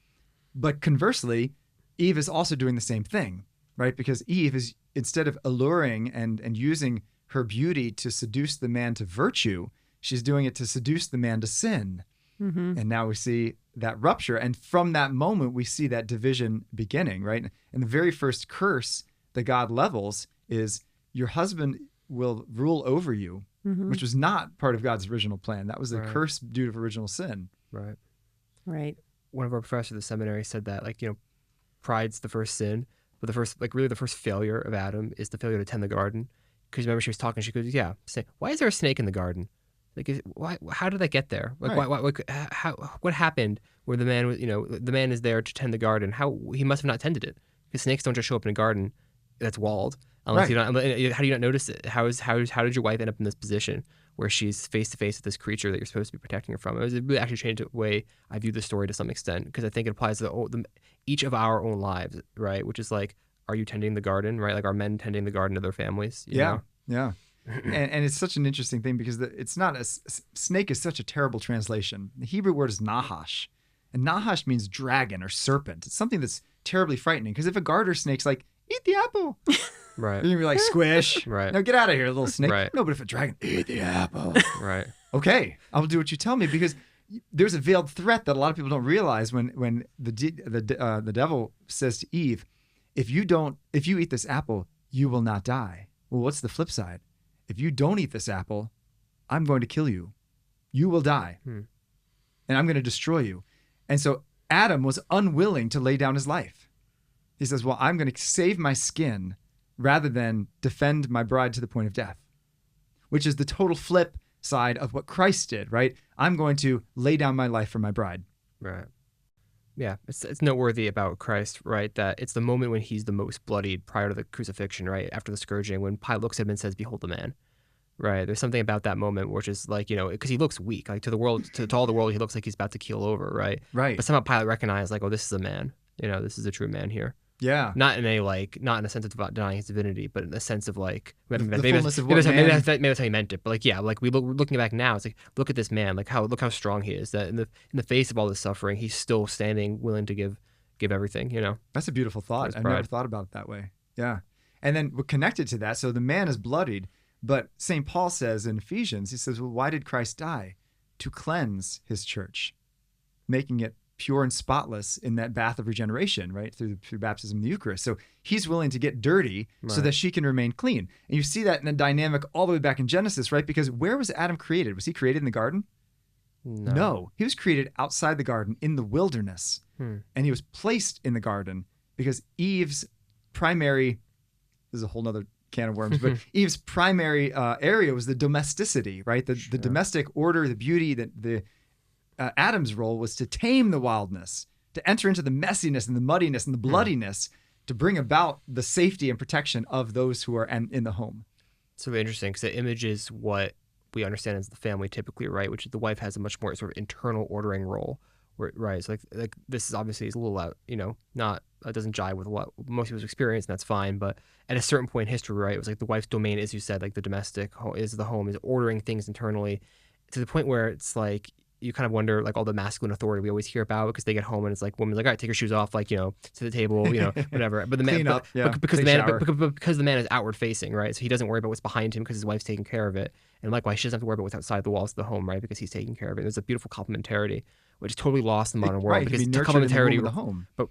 But conversely, Eve is also doing the same thing, right? Because Eve is, instead of alluring and using her beauty to seduce the man to virtue, she's doing it to seduce the man to sin. And now we see that rupture. And from that moment, we see that division beginning, right? And the very first curse that God levels is your husband will rule over you, which was not part of God's original plan. That was a curse due to original sin. Right. Right. One of our professors at the seminary said that, like, pride's the first sin, but the first failure of Adam is the failure to tend the garden. Because remember, she was talking, she goes, yeah, why is there a snake in the garden? Like, how did that get there? Like, what happened where the man was, the man is there to tend the garden? How he must have not tended it, because snakes don't just show up in a garden that's walled unless you don't. How do you not notice it? How did your wife end up in this position where she's face to face with this creature that you're supposed to be protecting her from? It really actually changed the way I view the story to some extent, because I think it applies to each of our own lives, right? Which is like, are you tending the garden, right? Like, are men tending the garden of their families? You know? Yeah. And it's such an interesting thing, because it's not snake is such a terrible translation. The Hebrew word is nahash, and nahash means dragon or serpent. It's something that's terribly frightening, because if a garter snake's like, eat the apple, right, you're gonna be like, squish, right? Now get out of here, little snake. Right. No, but if a dragon, eat the apple, right? Okay, I'll do what you tell me, because there's a veiled threat that a lot of people don't realize when the devil says to Eve, if you eat this apple, you will not die. Well, what's the flip side? If you don't eat this apple, I'm going to kill you. You will die. And I'm going to destroy you. And so Adam was unwilling to lay down his life. He says, well, I'm going to save my skin rather than defend my bride to the point of death, which is the total flip side of what Christ did, right? I'm going to lay down my life for my bride. Right. Yeah, it's noteworthy about Christ, right? That it's the moment when he's the most bloodied prior to the crucifixion, right? After the scourging, when Pilate looks at him and says, "Behold the man." Right? There's something about that moment which is like, because he looks weak, like to the world, to all the world, he looks like he's about to keel over, right? Right. But somehow Pilate recognized, like, oh, this is a man. This is a true man here. Yeah. Not in a sense of denying his divinity, but in a sense of like maybe fullness of what maybe that's how he meant it. But like, yeah, like looking back now, it's like, look at this man, like look how strong he is. That in the face of all this suffering, he's still standing, willing to give everything. That's a beautiful thought. I've never thought about it that way. Yeah. And then we're connected to that. So the man is bloodied, but St. Paul says in Ephesians, he says, well, why did Christ die? To cleanse his church, making it pure and spotless in that bath of regeneration, right? Through baptism in the Eucharist. So he's willing to get dirty so that she can remain clean. And you see that in the dynamic all the way back in Genesis, right? Because where was Adam created? Was he created in the garden? No. He was created outside the garden in the wilderness. And he was placed in the garden because Eve's primary, this is a whole nother can of worms, but Eve's primary area was the domesticity, right? The domestic order, the beauty, the Adam's role was to tame the wildness, to enter into the messiness and the muddiness and the bloodiness, to bring about the safety and protection of those who are in the home. It's really interesting, because the image is what we understand as the family typically, right? Which is the wife has a much more sort of internal ordering role, right? So like this is obviously a little out, not doesn't jive with what most people's experience, and that's fine. But at a certain point in history, right, it was like the wife's domain, as you said, like the domestic is the home, is ordering things internally, to the point where it's like, you kind of wonder, like, all the masculine authority we always hear about, because they get home and it's like, woman's like, all right, take your shoes off, like, to the table, whatever. But the man, because the man is outward facing, right? So he doesn't worry about what's behind him because his wife's taking care of it. And likewise, she doesn't have to worry about what's outside the walls of the home, right? Because he's taking care of it. There's a beautiful complementarity, which is totally lost in the modern world, right, because complementarity in the home. But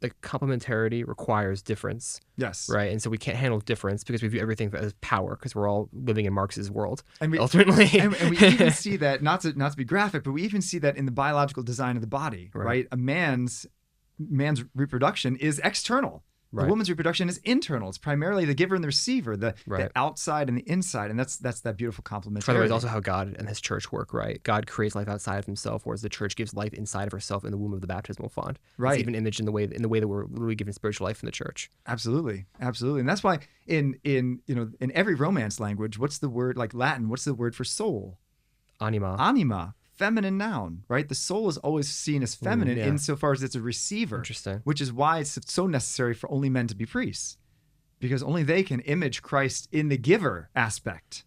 the complementarity requires difference. Yes. Right. And so we can't handle difference because we view everything as power, because we're all living in Marx's world. And we, ultimately, and we even see that, not to be graphic, but we even see that in the biological design of the body, right? A man's reproduction is external. The woman's reproduction is internal. It's primarily the giver and the receiver, the outside and the inside, and that's that beautiful complementarity. By the way, it's also how God and his church work, right? God creates life outside of himself, whereas the church gives life inside of herself in the womb of the baptismal font. Right. It's even imaged in the way that we're literally given spiritual life in the church. Absolutely, and that's why in every Romance language, what's the word, like Latin? What's the word for soul? Anima. Feminine noun, right? The soul is always seen as feminine insofar as it's a receiver. Interesting. Which is why it's so necessary for only men to be priests, because only they can image Christ in the giver aspect.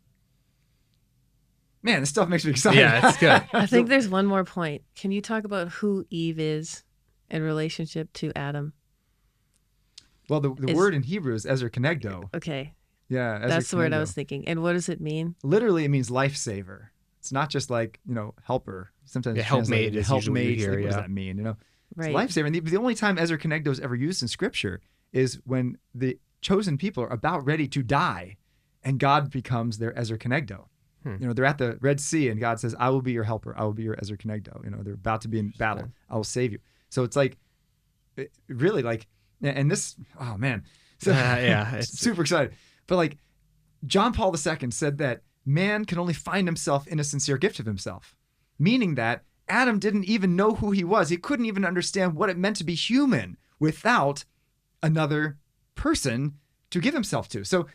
Man, this stuff makes me excited. Yeah, it's good. I think there's one more point. Can you talk about who Eve is in relationship to Adam? Well, the word in Hebrew is Ezer Kenegdo. Okay. Yeah, Ezer that's the word I Kenegdo. was thinking. And what does it mean? Literally, it means lifesaver. It's not just like, helper. sometimes Yeah, it's helpmate translated is usually what you helpmate. hear, Like, what does yeah. that mean? You know, Right. it's lifesaver. And the only time Ezer Kenegdo is ever used in Scripture is when the chosen people are about ready to die, and God becomes their Ezer Kenegdo. You know, they're at the Red Sea, and God says, "I will be your helper. I will be your Ezer Kenegdo." You know, they're about to be in battle. I will save you. So it's like, really, like, and this, oh man, so Yeah, it's super excited. But like, John Paul II said that man can only find himself in a sincere gift of himself, meaning that Adam didn't even know who he was. He couldn't even understand what it meant to be human without another person to give himself to. So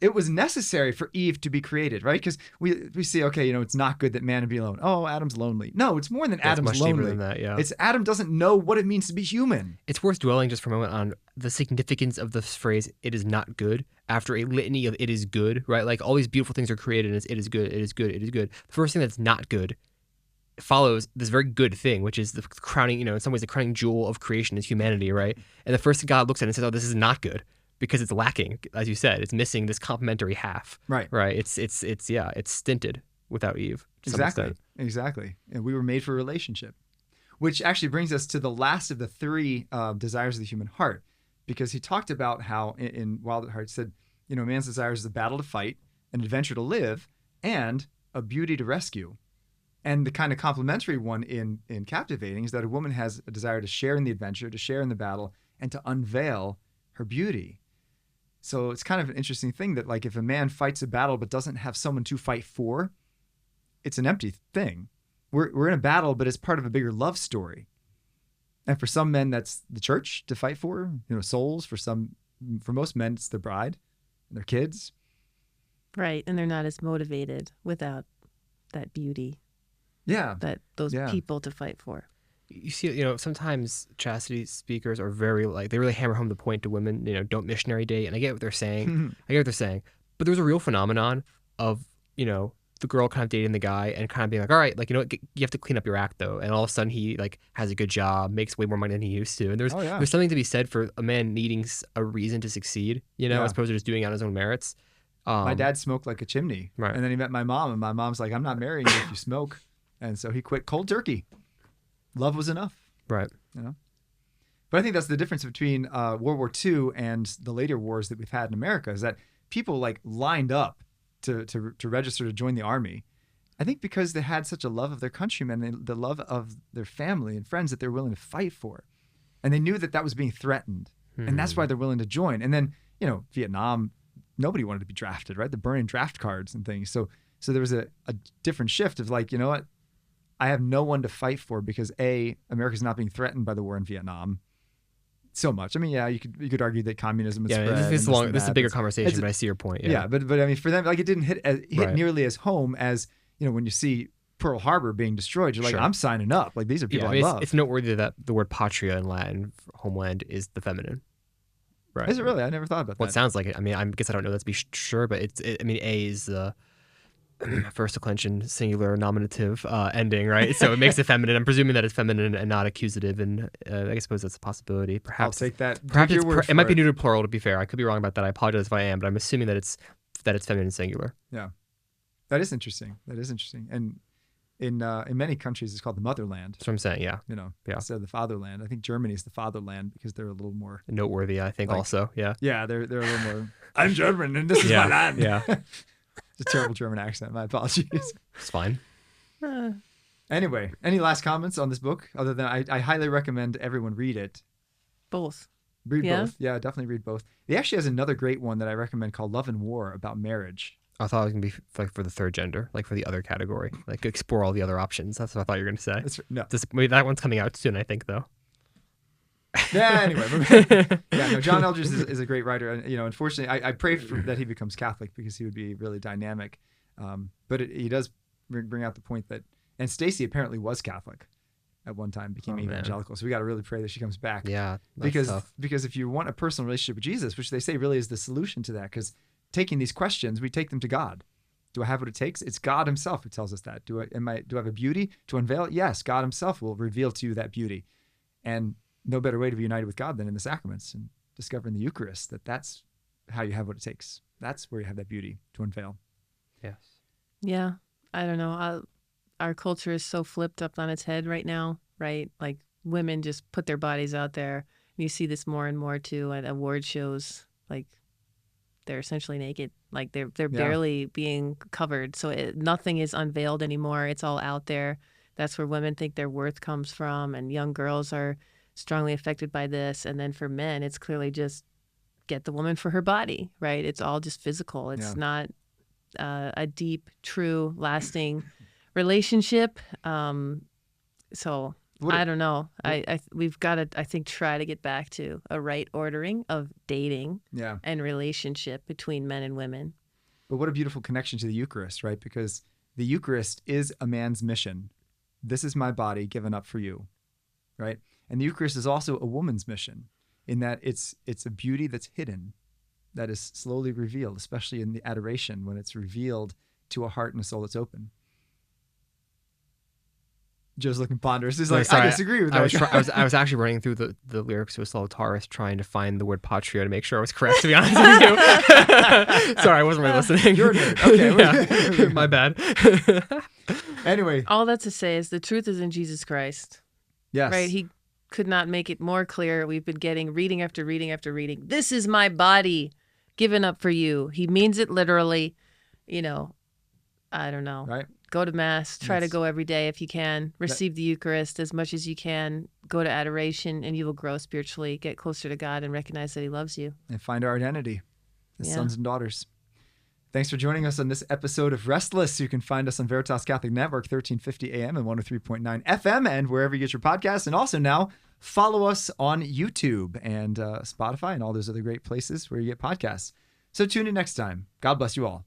it was necessary for Eve to be created, right? Because we see, okay, you know, it's not good that man would be alone. Oh, Adam's lonely. No, it's more than It's Adam's much deeper lonely. than that, yeah. It's Adam doesn't know what it means to be human. It's worth dwelling just for a moment on the significance of the phrase "it is not good" after a litany of "it is good," right? Like all these beautiful things are created, and it's "it is good, it is good, it is good." The first thing that's not good follows this very good thing, which is the crowning, you know, in some ways the crowning jewel of creation is humanity, right? And the first thing God looks at it and says, "Oh, this is not good," because it's lacking, as you said, it's missing this complementary half, Right. Right? It's stinted without Eve. To some extent. Exactly. And we were made for a relationship, which actually brings us to the last of the three desires of the human heart, because he talked about how in Wild at Heart said, you know, man's desire is a battle to fight, an adventure to live, and a beauty to rescue. And the kind of complementary one in Captivating is that a woman has a desire to share in the adventure, to share in the battle, and to unveil her beauty. So it's kind of an interesting thing that, like, if a man fights a battle but doesn't have someone to fight for, it's an empty thing. We're in a battle, but it's part of a bigger love story. And for some men, that's the church to fight for, you know, souls. For most men, it's their bride and their kids. Right. And they're not as motivated without that beauty, Yeah. those people to fight for. You see, you know, sometimes chastity speakers are very they really hammer home the point to women, you know, don't missionary date. And I get what they're saying. But there's a real phenomenon of, you know, the girl kind of dating the guy and kind of being like, all right, like, you know what, you have to clean up your act though. And all of a sudden he like has a good job, makes way more money than he used to. And there's something to be said for a man needing a reason to succeed, you know, as opposed to just doing it on his own merits. My dad smoked like a chimney. Right. And then he met my mom, and my mom's like, I'm not marrying you if you smoke. And so he quit cold turkey. Love was enough. Right. You know? But I think that's the difference between World War II and the later wars that we've had in America, is that people like lined up to register to join the army. I think because they had such a love of their countrymen, the love of their family and friends that they're willing to fight for. And they knew that that was being threatened. And that's why they're willing to join. And then, you know, Vietnam, nobody wanted to be drafted, right? They're burning draft cards and things. So there was a different shift of like, you know what? I have no one to fight for because America's not being threatened by the war in Vietnam so much. I mean, yeah, you could argue that communism is spread. This is a bigger conversation, but I see your point. Yeah, but I mean, for them, like, it didn't hit nearly as home as, you know, when you see Pearl Harbor being destroyed, you're like, I'm signing up. Like, these are people I love. It's noteworthy that the word patria in Latin, homeland, is the feminine. Right. Is it really? I never thought about that. Well, it sounds like it. I mean, I guess I don't know that to be sure, but I mean, A is the first declension singular nominative ending, right? So it makes it feminine. I'm presuming that it's feminine and not accusative, and I suppose that's a possibility. Perhaps I'll take that. Perhaps it might be neuter plural. To be fair, I could be wrong about that. I apologize if I am, but I'm assuming that it's feminine singular. Yeah, that is interesting. And in many countries, it's called the motherland. That's what I'm saying. Yeah, you know, instead of the fatherland. I think Germany is the fatherland because they're a little more noteworthy. I think also. Yeah. Yeah, they're a little more. I'm German, and this is my land. Yeah. It's a terrible German accent. My apologies. It's fine. Anyway, any last comments on this book? Other than I highly recommend everyone read it. Both. Read both. Yeah, definitely read both. He actually has another great one that I recommend called Love and War, about marriage. I thought it was going to be like for the third gender, like for the other category, like explore all the other options. That's what I thought you were going to say. No. Maybe that one's coming out soon, I think, though. Yeah, anyway. John Eldredge is a great writer. And, you know, unfortunately, I pray that he becomes Catholic because he would be really dynamic. But he does bring out the point that, and Stacy apparently was Catholic at one time, became evangelical. Man. So we got to really pray that she comes back. Yeah. Because if you want a personal relationship with Jesus, which they say really is the solution to that, because taking these questions, we take them to God. Do I have what it takes? It's God himself who tells us that. Do I have a beauty to unveil it? Yes, God himself will reveal to you that beauty. And no better way to be united with God than in the sacraments and discovering the Eucharist, that's how you have what it takes. That's where you have that beauty to unveil. Yes. Yeah. I don't know. our culture is so flipped up on its head right now, right? Like women just put their bodies out there. And you see this more and more too at award shows. Like they're essentially naked. Like they're barely being covered. So nothing is unveiled anymore. It's all out there. That's where women think their worth comes from. And young girls are strongly affected by this. And then for men, it's clearly just get the woman for her body, right? It's all just physical. It's not a deep, true, lasting relationship. So I don't know. We've got to, I think, try to get back to a right ordering of dating and relationship between men and women. But what a beautiful connection to the Eucharist, right? Because the Eucharist is a man's mission. This is my body given up for you, right? And the Eucharist is also a woman's mission in that it's a beauty that's hidden, that is slowly revealed, especially in the adoration when it's revealed to a heart and a soul that's open. Joe's looking ponderous. He's like, I disagree with that. I was actually running through the lyrics to a slow Taurus trying to find the word patria to make sure I was correct, to be honest with you. Sorry, I wasn't really listening. You're a nerd. Okay. Yeah. My bad. Anyway. All that to say is the truth is in Jesus Christ. Yes. Right? He could not make it more clear. We've been getting reading after reading after reading. This is my body given up for you. He means it literally. You know, I don't know. Right. Go to Mass. Try to go every day if you can. Receive the Eucharist as much as you can. Go to adoration, and you will grow spiritually, get closer to God, and recognize that He loves you. And find our identity as sons and daughters. Thanks for joining us on this episode of Restless. You can find us on Veritas Catholic Network, 1350 AM and 103.9 FM, and wherever you get your podcasts. And also now, follow us on YouTube and Spotify and all those other great places where you get podcasts. So tune in next time. God bless you all.